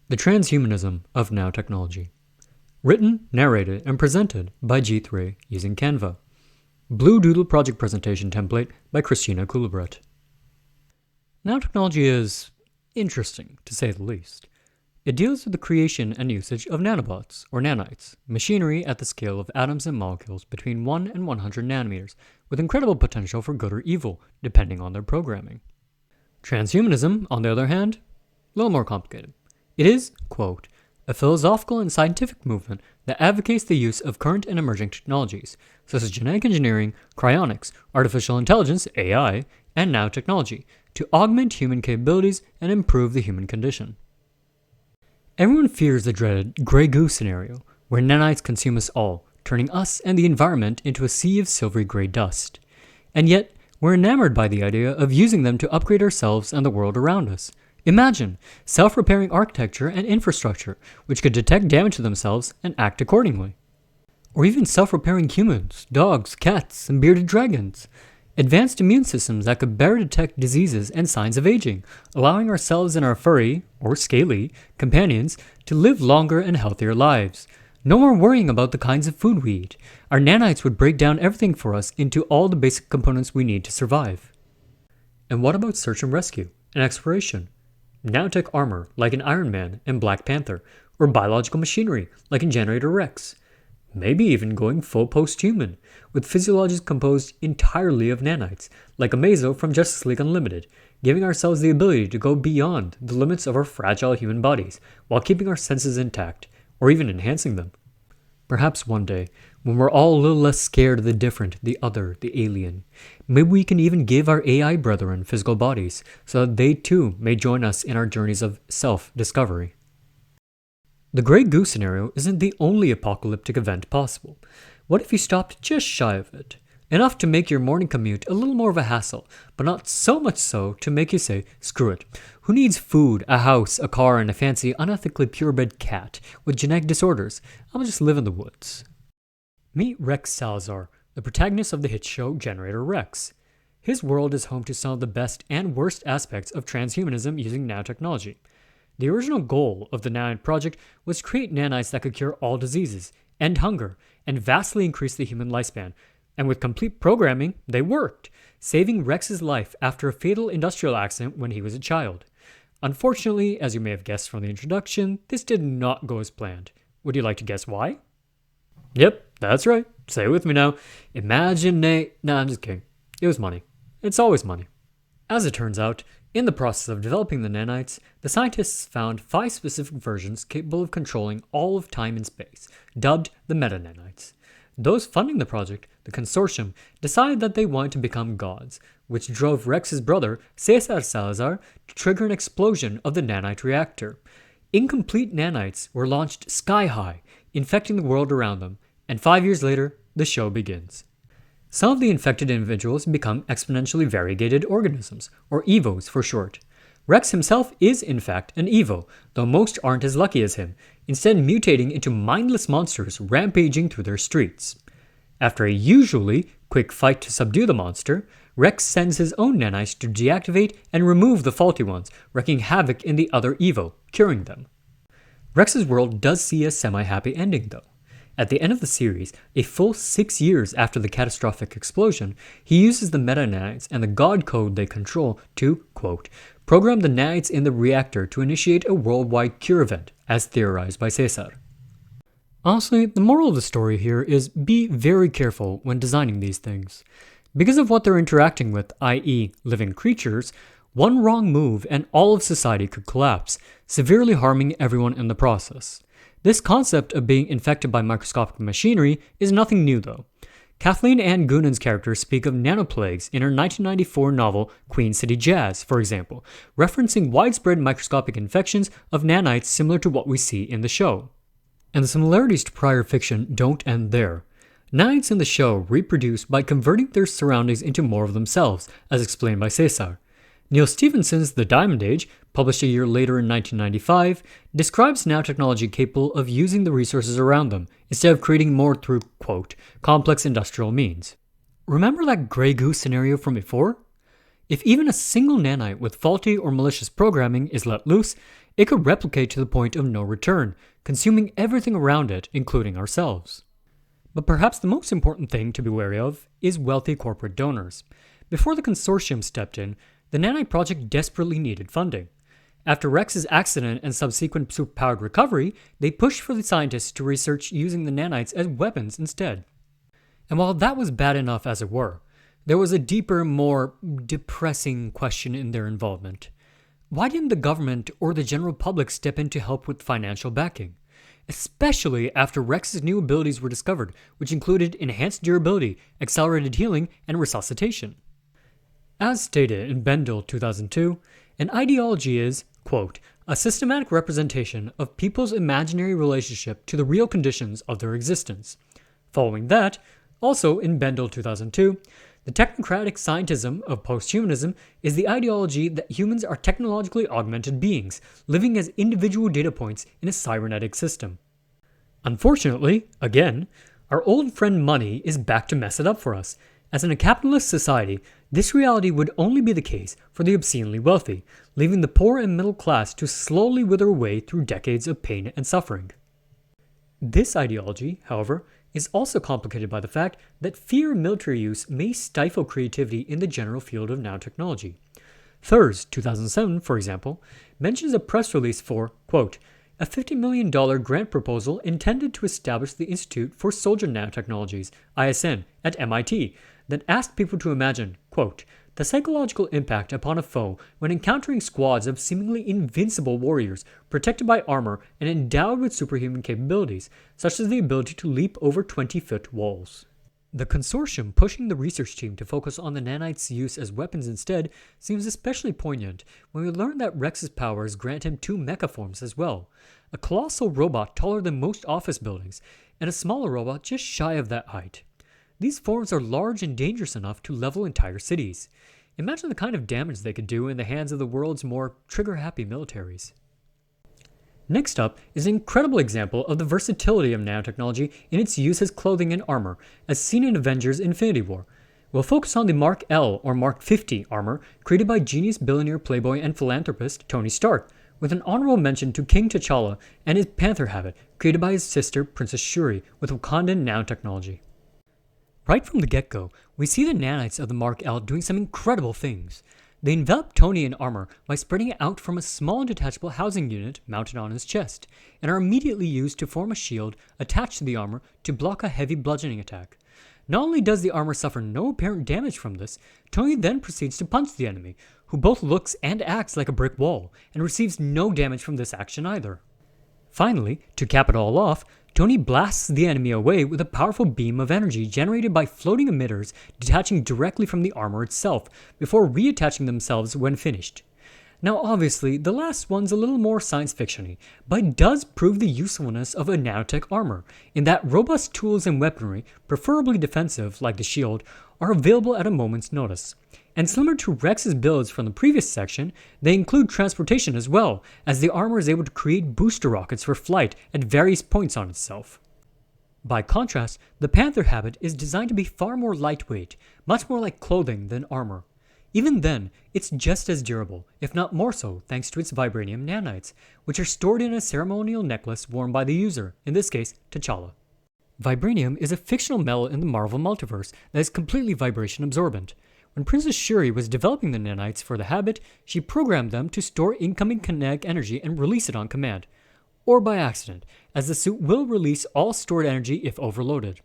The Transhumanism of Nanotechnology. Written, narrated, and presented by G3 using Canva. Blue Doodle project presentation template by Christina Kulebret. Nanotechnology is interesting, to say the least. It deals with the creation and usage of nanobots, or nanites, machinery at the scale of atoms and molecules between 1 and 100 nanometers, with incredible potential for good or evil, depending on their programming. Transhumanism, on the other hand, a little more complicated. It is, quote, a philosophical and scientific movement that advocates the use of current and emerging technologies, such as genetic engineering, cryonics, artificial intelligence, AI, and nanotechnology, to augment human capabilities and improve the human condition. Everyone fears the dreaded gray goo scenario, where nanites consume us all, turning us and the environment into a sea of silvery gray dust. And yet, we're enamored by the idea of using them to upgrade ourselves and the world around us. Imagine self-repairing architecture and infrastructure which could detect damage to themselves and act accordingly. Or even self-repairing humans, dogs, cats, and bearded dragons. Advanced immune systems that could better detect diseases and signs of aging, allowing ourselves and our furry, or scaly, companions to live longer and healthier lives. No more worrying about the kinds of food we eat. Our nanites would break down everything for us into all the basic components we need to survive. And what about search and rescue and exploration? Nanotech armor, like in Iron Man and Black Panther, or biological machinery, like in Generator Rex. Maybe even going full post-human, with physiologies composed entirely of nanites, like Amazo from Justice League Unlimited, giving ourselves the ability to go beyond the limits of our fragile human bodies, while keeping our senses intact, or even enhancing them. Perhaps one day, when we're all a little less scared of the different, the other, the alien, maybe we can even give our AI brethren physical bodies, so that they too may join us in our journeys of self-discovery. The Grey Goo scenario isn't the only apocalyptic event possible. What if you stopped just shy of it? Enough to make your morning commute a little more of a hassle, but not so much so to make you say, screw it. Who needs food, a house, a car, and a fancy, unethically purebred cat with genetic disorders? I'll just live in the woods. Meet Rex Salazar, the protagonist of the hit show Generator Rex. His world is home to some of the best and worst aspects of transhumanism using nanotechnology. The original goal of the Nanite project was to create nanites that could cure all diseases, end hunger, and vastly increase the human lifespan. And with complete programming, they worked, saving Rex's life after a fatal industrial accident when he was a child. Unfortunately, as you may have guessed from the introduction, this did not go as planned. Would you like to guess why? Yep, that's right. Say it with me now. Nah, I'm just kidding. It was money. It's always money. As it turns out, in the process of developing the nanites, the scientists found 5 specific versions capable of controlling all of time and space, dubbed the meta-nanites. Those funding the project, the consortium, decided that they wanted to become gods, which drove Rex's brother, Cesar Salazar, to trigger an explosion of the nanite reactor. Incomplete nanites were launched sky-high, infecting the world around them, and 5 years later, the show begins. Some of the infected individuals become exponentially variegated organisms, or EVOs for short. Rex himself is in fact an EVO, though most aren't as lucky as him, instead mutating into mindless monsters rampaging through their streets. After a usually quick fight to subdue the monster, Rex sends his own nanites to deactivate and remove the faulty ones, wreaking havoc in the other EVO, curing them. Rex's world does see a semi-happy ending though. At the end of the series, a full 6 years after the catastrophic explosion, he uses the meta-nanites and the god code they control to, quote, program the nanites in the reactor to initiate a worldwide cure event, as theorized by Cesar. Honestly, the moral of the story here is be very careful when designing these things. Because of what they're interacting with, i.e. living creatures, one wrong move and all of society could collapse, severely harming everyone in the process. This concept of being infected by microscopic machinery is nothing new though. Kathleen Ann Goonan's characters speak of nanoplagues in her 1994 novel Queen City Jazz, for example, referencing widespread microscopic infections of nanites similar to what we see in the show. And the similarities to prior fiction don't end there. Nanites in the show reproduce by converting their surroundings into more of themselves, as explained by Cesar. Neil Stephenson's The Diamond Age, published a year later in 1995, describes nanotechnology capable of using the resources around them, instead of creating more through, quote, complex industrial means. Remember that Grey Goo scenario from before? If even a single nanite with faulty or malicious programming is let loose, it could replicate to the point of no return, consuming everything around it, including ourselves. But perhaps the most important thing to be wary of is wealthy corporate donors. Before the consortium stepped in, the nanite project desperately needed funding. After Rex's accident and subsequent superpowered recovery, they pushed for the scientists to research using the nanites as weapons instead. And while that was bad enough as it were, there was a deeper, more depressing question in their involvement. Why didn't the government or the general public step in to help with financial backing? Especially after Rex's new abilities were discovered, which included enhanced durability, accelerated healing, and resuscitation. As stated in Bendel 2002, an ideology is, quote, a systematic representation of people's imaginary relationship to the real conditions of their existence. Following that, also in Bendel 2002, the technocratic scientism of posthumanism is the ideology that humans are technologically augmented beings, living as individual data points in a cybernetic system. Unfortunately, again, our old friend money is back to mess it up for us. As in a capitalist society, this reality would only be the case for the obscenely wealthy, leaving the poor and middle class to slowly wither away through decades of pain and suffering. This ideology, however, is also complicated by the fact that fear of military use may stifle creativity in the general field of nanotechnology. Thurs, 2007, for example, mentions a press release for, quote, a $50 million grant proposal intended to establish the Institute for Soldier Nanotechnologies, ISN, at MIT, that asked people to imagine, quote, the psychological impact upon a foe when encountering squads of seemingly invincible warriors protected by armor and endowed with superhuman capabilities, such as the ability to leap over 20-foot walls. The consortium pushing the research team to focus on the nanites' use as weapons instead seems especially poignant when we learn that Rex's powers grant him two mecha forms as well, a colossal robot taller than most office buildings, and a smaller robot just shy of that height. These forms are large and dangerous enough to level entire cities. Imagine the kind of damage they could do in the hands of the world's more trigger-happy militaries. Next up is an incredible example of the versatility of nanotechnology in its use as clothing and armor, as seen in Avengers Infinity War. We'll focus on the Mark L or Mark 50 armor created by genius billionaire playboy and philanthropist Tony Stark, with an honorable mention to King T'Challa and his Panther habit created by his sister Princess Shuri with Wakandan nanotechnology. Right from the get-go, we see the nanites of the Mark L doing some incredible things. They envelop Tony in armor by spreading it out from a small detachable housing unit mounted on his chest, and are immediately used to form a shield attached to the armor to block a heavy bludgeoning attack. Not only does the armor suffer no apparent damage from this, Tony then proceeds to punch the enemy, who both looks and acts like a brick wall, and receives no damage from this action either. Finally, to cap it all off, Tony blasts the enemy away with a powerful beam of energy generated by floating emitters detaching directly from the armor itself before reattaching themselves when finished. Now obviously, the last one's a little more science fiction-y, but it does prove the usefulness of a nanotech armor, in that robust tools and weaponry, preferably defensive like the shield, are available at a moment's notice. And similar to Rex's builds from the previous section, they include transportation as well, as the armor is able to create booster rockets for flight at various points on itself. By contrast, the Panther habit is designed to be far more lightweight, much more like clothing than armor. Even then, it's just as durable, if not more so, thanks to its vibranium nanites, which are stored in a ceremonial necklace worn by the user, in this case, T'Challa. Vibranium is a fictional metal in the Marvel multiverse that is completely vibration absorbent. When Princess Shuri was developing the nanites for the habit, she programmed them to store incoming kinetic energy and release it on command, or by accident, as the suit will release all stored energy if overloaded.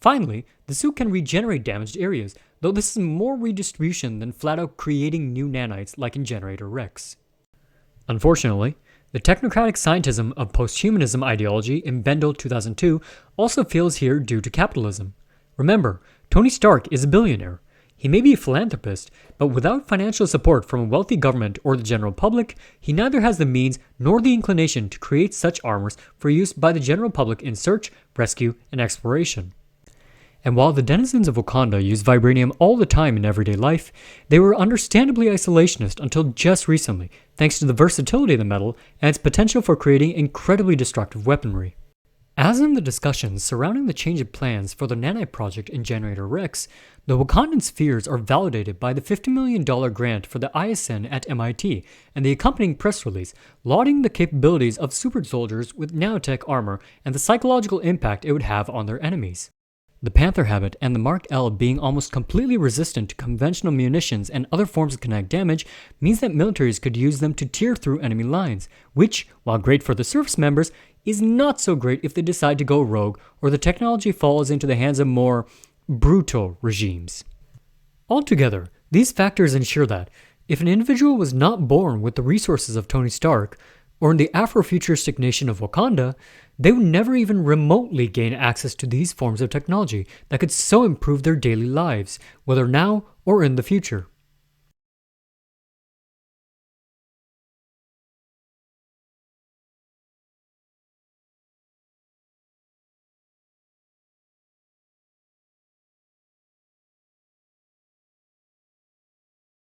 Finally, the suit can regenerate damaged areas, though this is more redistribution than flat-out creating new nanites like in Generator Rex. Unfortunately, the technocratic scientism of posthumanism ideology in Bendel 2002 also fails here due to capitalism. Remember, Tony Stark is a billionaire. He may be a philanthropist, but without financial support from a wealthy government or the general public, he neither has the means nor the inclination to create such armors for use by the general public in search, rescue, and exploration. And while the denizens of Wakanda use vibranium all the time in everyday life, they were understandably isolationist until just recently, thanks to the versatility of the metal and its potential for creating incredibly destructive weaponry. As in the discussions surrounding the change of plans for the Nanite project in Generator Rex, the Wakandans' fears are validated by the $50 million grant for the ISN at MIT and the accompanying press release lauding the capabilities of super soldiers with nanotech armor and the psychological impact it would have on their enemies. The Panther habit and the Mark L being almost completely resistant to conventional munitions and other forms of kinetic damage means that militaries could use them to tear through enemy lines, which, while great for the service members, is not so great if they decide to go rogue or the technology falls into the hands of more brutal regimes. Altogether, these factors ensure that, if an individual was not born with the resources of Tony Stark, or in the Afrofuturistic nation of Wakanda, they would never even remotely gain access to these forms of technology that could so improve their daily lives, whether now or in the future.